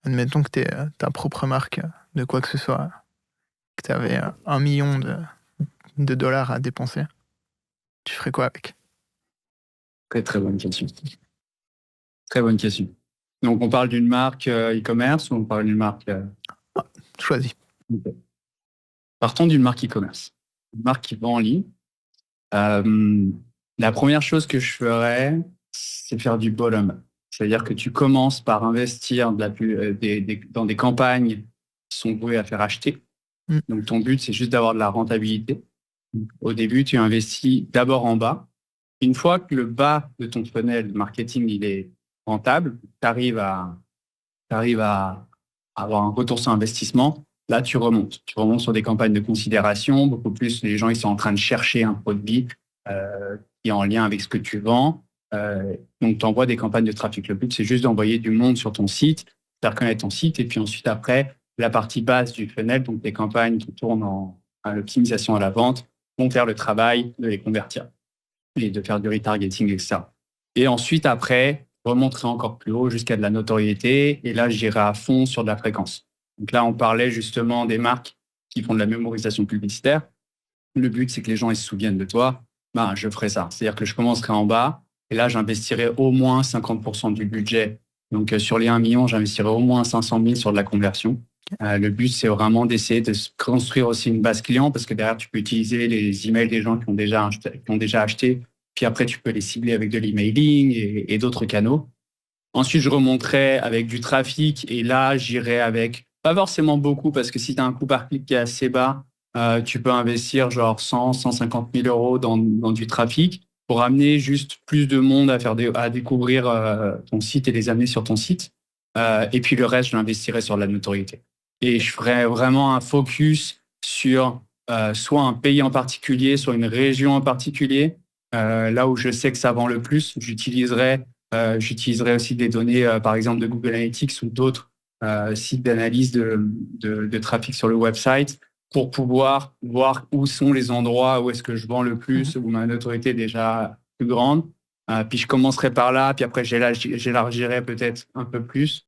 Admettons que tu ta propre marque de quoi que ce soit, que tu avais 1 000 000 de dollars à dépenser. Tu ferais quoi avec? Très, très bonne question. Très bonne question. Donc, on parle d'une marque e-commerce ou on parle d'une marque... Choisis. Ok. Partons d'une marque e-commerce. Une marque qui vend en ligne. La première chose que je ferais, c'est faire du bottom-up. C'est-à-dire que tu commences par investir dans des campagnes qui sont vouées à faire acheter. Mmh. Donc, ton but, c'est juste d'avoir de la rentabilité. Au début, tu investis d'abord en bas. Une fois que le bas de ton funnel marketing il est rentable, tu arrives à avoir un retour sur investissement, là, tu remontes. Tu remontes sur des campagnes de considération. Beaucoup plus, les gens ils sont en train de chercher un produit qui est en lien avec ce que tu vends. Donc, tu envoies des campagnes de trafic. Le but, c'est juste d'envoyer du monde sur ton site, faire connaître ton site. Et puis ensuite, après, la partie basse du funnel, donc des campagnes qui tournent à l'optimisation à la vente, vont faire le travail de les convertir et de faire du retargeting, etc. Et ensuite, après, remonterai encore plus haut jusqu'à de la notoriété. Et là, j'irai à fond sur de la fréquence. Donc là, on parlait justement des marques qui font de la mémorisation publicitaire. Le but, c'est que les gens ils se souviennent de toi. Ben, je ferai ça. C'est-à-dire que je commencerai en bas et là, j'investirai au moins 50% du budget. Donc, sur les 1 million, j'investirai au moins 500 000 sur de la conversion. Le but, c'est vraiment d'essayer de construire aussi une base client parce que derrière, tu peux utiliser les emails des gens qui ont déjà acheté. Puis après, tu peux les cibler avec de l'emailing et d'autres canaux. Ensuite, je remonterai avec du trafic et là, j'irai avec pas forcément beaucoup parce que si tu as un coût par clic qui est assez bas, tu peux investir genre 100, 150 000 euros dans du trafic pour amener juste plus de monde à découvrir ton site et les amener sur ton site. Et puis le reste, je l'investirai sur la notoriété. Et je ferai vraiment un focus sur soit un pays en particulier, soit une région en particulier. Là où je sais que ça vend le plus, j'utiliserai aussi des données, par exemple, de Google Analytics ou d'autres sites d'analyse de trafic sur le website pour pouvoir voir où sont les endroits où est-ce que je vends le plus, où ma notoriété est déjà plus grande. Puis je commencerai par là, puis après j'élargirai peut-être un peu plus.